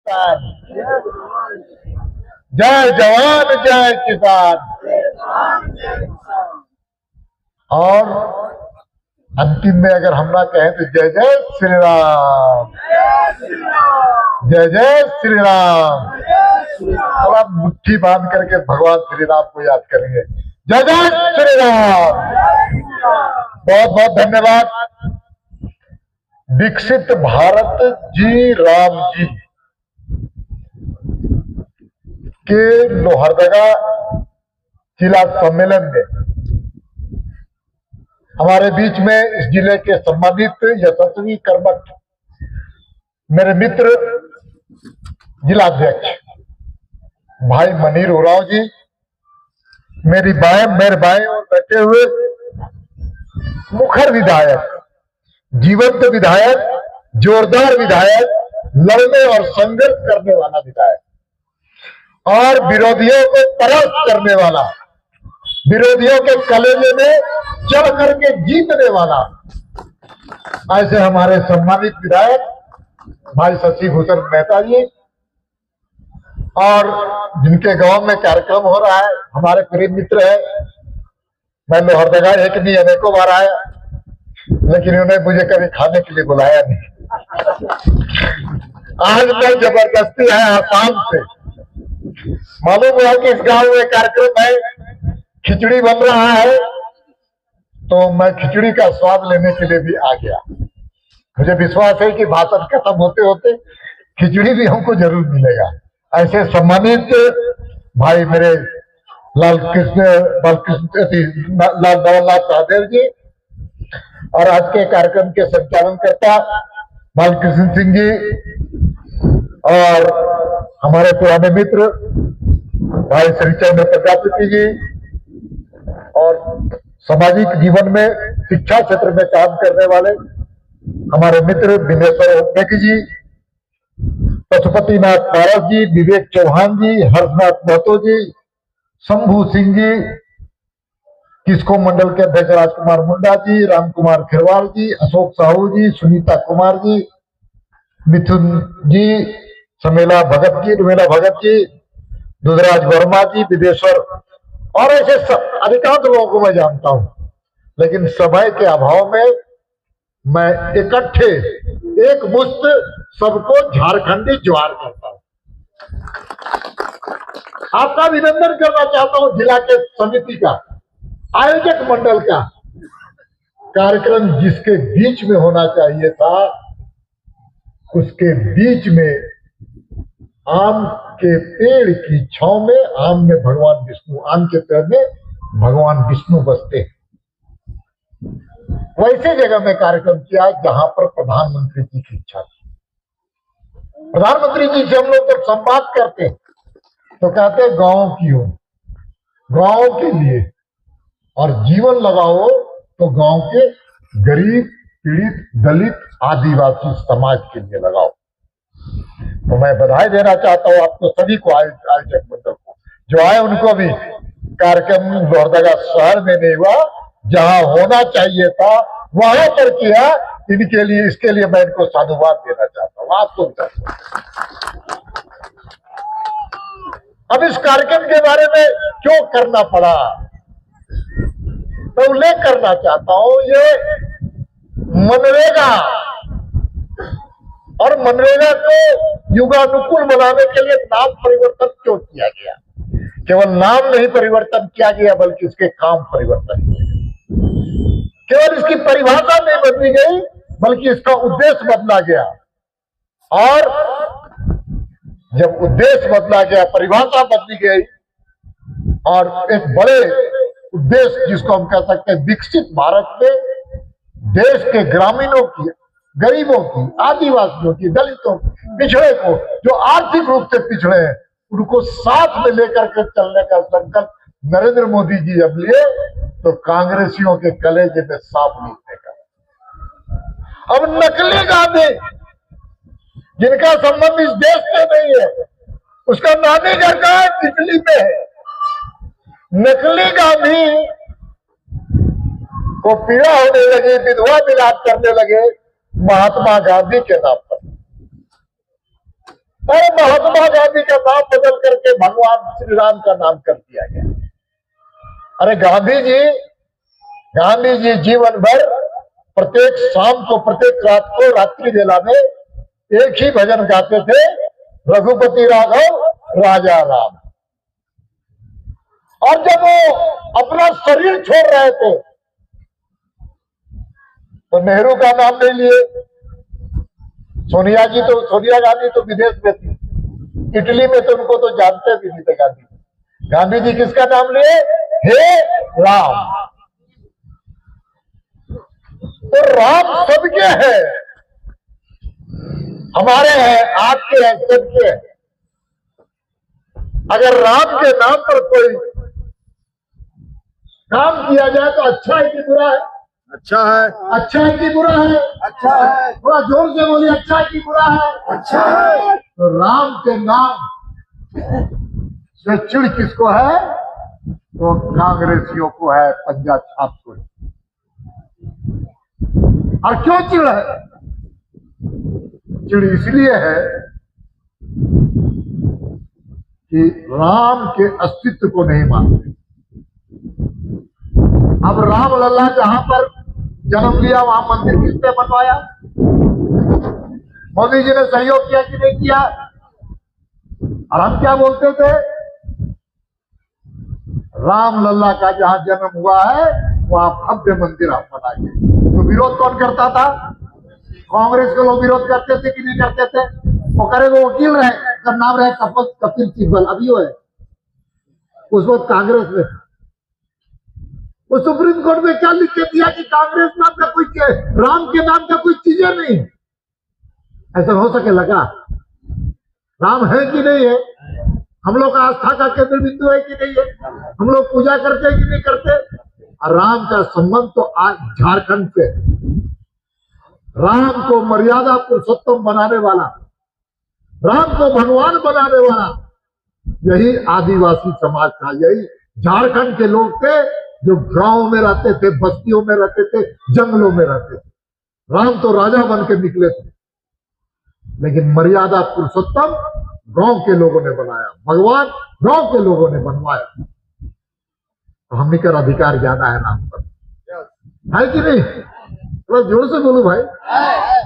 किसान, जय जवान जय किसान। और अंतिम में अगर हम ना कहें तो जय जय श्री राम, जय जय श्री राम। अब आप मुट्ठी बांध करके भगवान श्री राम को याद करेंगे। जय जय श्री राम। बहुत बहुत धन्यवाद। विकसित भारत जी राम जी के लोहरदगा जिला सम्मेलन में हमारे बीच में इस जिले के सम्मानित यशस्वी कर्मठ मेरे मित्र जिलाध्यक्ष भाई मनीर उरांव जी, मेरे बाएं और बैठे हुए मुखर विधायक, जीवंत विधायक, जोरदार विधायक, लड़ने और संघर्ष करने वाला विधायक और विरोधियों को परास्त करने वाला, विरोधियों के कलेजे में चढ़ करके जीतने वाला, ऐसे हमारे सम्मानित विधायक भाई शशि भूषण मेहता जी, और जिनके गांव में कार्यक्रम हो रहा है, हमारे प्रिय मित्र है। मैं लोहरदगा एक नहीं अनेकों बार आया, लेकिन उन्हें मुझे कभी खाने के लिए बुलाया नहीं। आज मैं जबरदस्ती आया आसाम से। मालूम हुआ कि इस गांव में कार्यक्रम है, खिचड़ी बन रहा है, तो मैं खिचड़ी का स्वाद लेने के लिए भी आ गया। मुझे विश्वास है कि भाषण खत्म होते होते खिचड़ी भी हमको जरूर मिलेगा। ऐसे सम्मानित भाई मेरे लाल नवलनाथ सहदेव जी, और आज के कार्यक्रम के संचालनकर्ता बालकृष्ण सिंह जी, और हमारे पुराने मित्र भाई श्रीचंद्र प्रजापति जी, और सामाजिक जीवन में शिक्षा क्षेत्र में काम करने वाले हमारे मित्र विनेश्वर ओपनेकी जी, पशुपतिनाथ पारस जी, विवेक चौहान जी, हर्षनाथ महतो जी, शंभू सिंह जी, किसको मंडल के अध्यक्ष राजकुमार मुंडा जी, राम कुमार खिरवाल जी, अशोक साहू जी, सुनीता कुमार जी, मिथुन जी, समेला भगत जी, दुधराज वर्मा जी, विदेश्वर, और ऐसे अधिकांश लोगों को मैं जानता हूं, लेकिन समय के अभाव में मैं इकट्ठे एक मुश्त सबको झारखंडी ज्वार करता हूं। आपका अभिनंदन करना चाहता हूं जिला के समिति का, आयोजक मंडल का। कार्यक्रम जिसके बीच में होना चाहिए था, उसके बीच में आम के पेड़ की छांव में आम में भगवान विष्णु, आम के पेड़ में भगवान विष्णु बसते हैं। वैसे जगह में कार्यक्रम किया जहां पर प्रधानमंत्री जी की इच्छा थी। प्रधानमंत्री जी से हम लोग जब संवाद करते तो कहते गांव की हो, गांव के लिए, और जीवन लगाओ तो गांव के गरीब, पीड़ित, दलित, आदिवासी समाज के लिए लगाओ। तो मैं बधाई देना चाहता हूं आपको सभी को, आयोजक मंडल को, जो आए उनको भी। कार्यक्रम लोहरदगा शहर में नहीं हुआ, जहां होना चाहिए था वहां पर किया। इनके लिए, इसके लिए मैं इनको साधुवाद देना चाहता हूं, आपको भी चाहता हूं। अब इस कार्यक्रम के बारे में क्यों करना पड़ा, मैं उल्लेख करना चाहता हूं। ये मनरेगा, और मनरेगा को युगानुकूल बनाने के लिए नाम परिवर्तन क्यों किया गया? केवल नाम नहीं परिवर्तन किया गया, बल्कि इसके काम परिवर्तन किया गया। केवल इसकी परिभाषा नहीं बदली गई, बल्कि इसका उद्देश्य बदला गया। और जब उद्देश्य बदला गया, परिभाषा बदली गई, और एक बड़े उद्देश्य जिसको हम कह सकते हैं विकसित भारत में देश के ग्रामीणों की, गरीबों की, आदिवासियों की, दलितों की, पिछड़े को, जो आर्थिक रूप से पिछड़े हैं, उनको साथ में लेकर के चलने का संकल्प नरेंद्र मोदी जी जब लिए, तो कांग्रेसियों के कलेजे में सांप नीचे का। अब नकली गांधी, जिनका संबंध इस देश से नहीं है, उसका नानी घर का दिल्ली में है, नकली गांधी को पीड़ा होने लगी, विधवा विलाप करने लगे महात्मा गांधी के नाम पर। अरे महात्मा गांधी का नाम बदल करके भगवान श्री राम का नाम कर दिया गया। अरे गांधी जी जीवन भर प्रत्येक शाम को, प्रत्येक रात को, रात्रि वेला में एक ही भजन गाते थे, रघुपति राघव राजा राम। और जब वो अपना शरीर छोड़ रहे थे तो नेहरू का नाम नहीं लिए। सोनिया गांधी तो विदेश में थी, इटली में, तो उनको तो जानते भी नहीं थे गांधी जी किसका नाम लिए? हे राम। तो राम सबके हैं, हमारे हैं, आपके हैं, सबके हैं। अगर राम के नाम पर कोई काम किया जाए तो अच्छा है कि बुरा है? अच्छा है। अच्छा है कि बुरा है? अच्छा है। थोड़ा जोर से बोलिए, अच्छा है कि बुरा है? अच्छा है। तो राम के नाम से चिढ़ किसको है? तो कांग्रेसियों को है, पंजा छाप को। और क्यों चिढ़ है? चिढ़ इसलिए है कि राम के अस्तित्व को नहीं मानते। अब राम लल्ला जहां पर जन्म लिया वहां मंदिर किसने बनवाया? मोदी जी ने सहयोग किया कि नहीं किया? और हम क्या बोलते थे? राम लल्ला का जहां जन्म हुआ है वहां भव्य मंदिर हम बनाएंगे। तो विरोध कौन करता था? कांग्रेस के लोग विरोध करते थे कि नहीं करते थे? वो करे, वो वकील रहे, उसका नाम रहे कपिल सिब्बल, अभी वो है, उस वक्त कांग्रेस में। वो सुप्रीम कोर्ट में क्या लिख के दिया कि कांग्रेस नाम का कोई, राम के नाम का कोई चीजें नहीं। ऐसा हो सके लगा? राम है कि नहीं है? हम लोग का आस्था का केंद्र बिंदु है कि नहीं है? हम लोग पूजा करते हैं कि नहीं करते? और राम का संबंध तो आज झारखंड से, राम को मर्यादा पुरुषोत्तम बनाने वाला, राम को भगवान बनाने वाला यही आदिवासी समाज था, यही झारखंड के लोग थे जो गांव में रहते थे, बस्तियों में रहते थे, जंगलों में रहते थे। राम तो राजा बन के निकले थे, लेकिन मर्यादा पुरुषोत्तम गांव के लोगों ने बनाया, भगवान गांव के लोगों ने बनवाया। तो हमने का अधिकार ज्यादा है राम पर, है कि नहीं? थोड़ा जोर से बोलो भाई।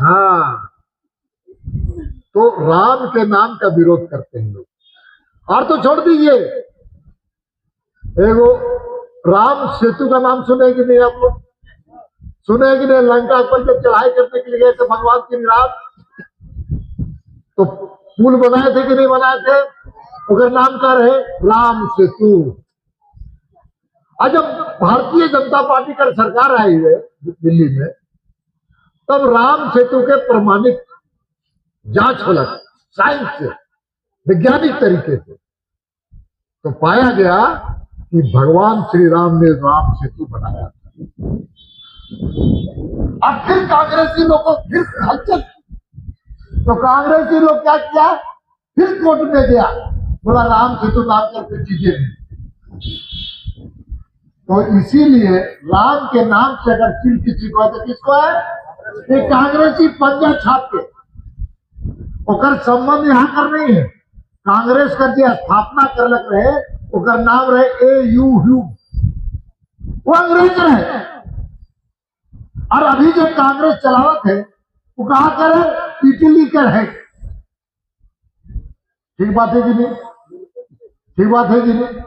हाँ, तो राम के नाम का विरोध करते हैं लोग। और तो छोड़ दीजिए, एगो राम सेतु का नाम सुने कि नहीं आप लोग? सुने कि नहीं? लंका पर जब चढ़ाई करने के लिए गए थे भगवान श्री राम, तो पुल बनाए थे कि नहीं बनाए थे? उनका नाम क्या रहे? राम सेतु। आज जब भारतीय जनता पार्टी का सरकार आई है दिल्ली में, तब राम सेतु के प्रमाणिक जांच होला, साइंस से, वैज्ञानिक तरीके से, तो पाया गया कि भगवान श्री राम ने राम सेतु बनाया। अब फिर कांग्रेसी लोग को फिर हलचल, तो कांग्रेसी लोग क्या किया? फिर कोर्ट में गया, बोला राम सेतु नाम करके चीजें नहीं। तो इसीलिए राम के नाम से अगर चिढ़ किसी को है तो किसको है? ये कांग्रेसी पंजा छाप के, ओकर संबंध यहाँ कर नहीं है। कांग्रेस का जो स्थापना करलक रहे, ओकर नाम रहे AU, वो अंग्रेज रहे। और अभी जो कांग्रेस चलावत है वो कहा करे? इटली का है। ठीक बात है कि नहीं? ठीक बात है कि नहीं?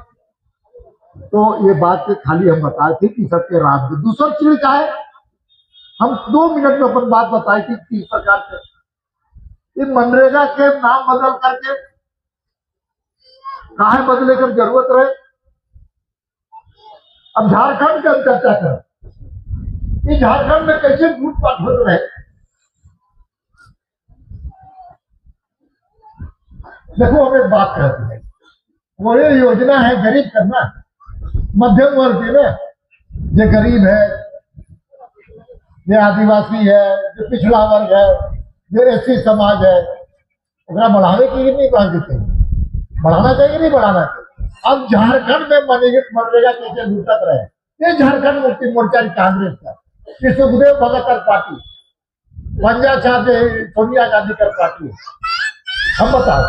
तो ये बात खाली हम बताए थे कि सबके राम की दूसरा चीज क्या है, हम 2 मिनट में अपन बात बताई थी किस प्रकार से ये मनरेगा के नाम बदल करके काहे बदले कर जरूरत रहे। अब झारखंड का चर्चा कर, इस झारखंड में कैसे लूटपाट हो रहे। देखो, हमें बात करते हैं, वो ये योजना है गरीब करना, मध्यम वर्ग की ना, ये गरीब है, ये आदिवासी है, जो पिछड़ा वर्ग है, जो SC समाज है, उनका बढ़ावे की नहीं बात देते, बढ़ाना चाहिए नहीं बढ़ाना चाहिए। अब झारखंड में मनरेगा कैसे लूटत रहे, ये झारखंड मुक्ति मोर्चा कांग्रेस का, ये सुखदेव भगत पार्टी, पंजा छाप सोनिया गांधी कर पार्टी, हम बताओ।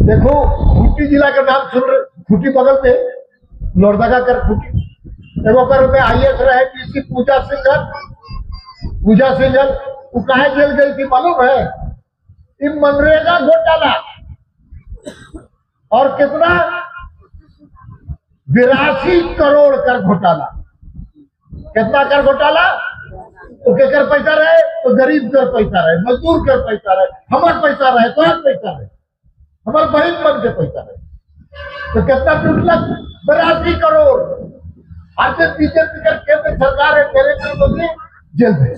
देखो खूंटी जिला का नाम सुन रहे, खूंटी बगल में लोहरदगा कर खूंटी एगो कर में आईएएस रहे पीसी पूजा सिंघल वो काहे जेल गई थी मालूम है? इन मनरेगा घोटाला और कितना 82 करोड़ कर घोटाला। कितना कर घोटाला? तो केकर पैसा रहे? तो गरीब कर पैसा रहे, मजदूर कर पैसा रहे, हमार पैसा रहे, तोहर पैसा रहे, हमारे बहन मन के पैसा रहे। तो कितना टूटला? 82 करोड़। आज बीजेपी कर केंद्र सरकार है तेरे कर बदले जेल में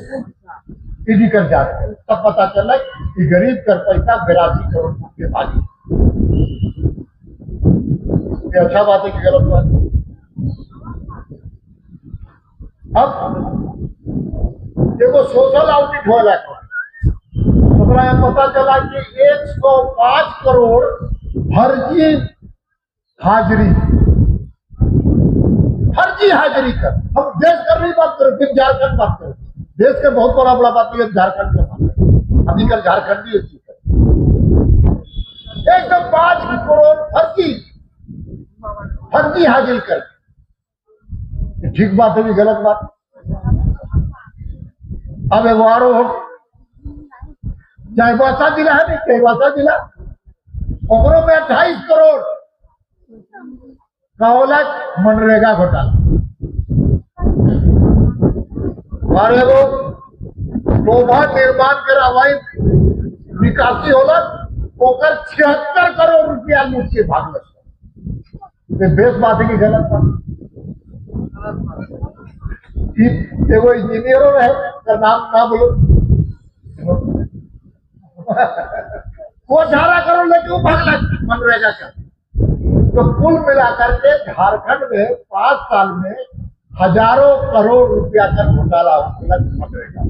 ईडी कर जा रहे हैं। तब पता चला कि गरीब कर पैसा 82 करोड़ के भागी। ये अच्छा बात है कि गलत बात है? अब देखो सोशल ऑडिट हो रहा है, पता चला कि 105 करोड़ फर्जी हाजिरी कर। हम देश कर नहीं बात करें, फिर झारखंड बात करें। देश के बहुत बड़ा बात है, झारखंड का बात है। अभी कल झारखंड भी अच्छी है। 105 करोड़ फर्जी हाजिरी कर। ठीक बात है कि गलत बात? अब एक आरोप चाहे वासा जिला है नहीं, चाहे वासा जिला ओकरों में 28 करोड़ का मनरेगा घोटाला। और एगो लोभा निर्माण के अवैध निकासी होला, ओकर 76 करोड़ रुपया लूट के भाग लगता। बेस बात है कि गलत बात? एगो इंजीनियरों रहे, नाम ना बोलो, वो 18 करोड़ लेके वो भाग लगा मनरेगा का। तो कुल मिलाकर के झारखंड में 5 साल में हजारों करोड़ रुपया का घोटाला मनरेगा।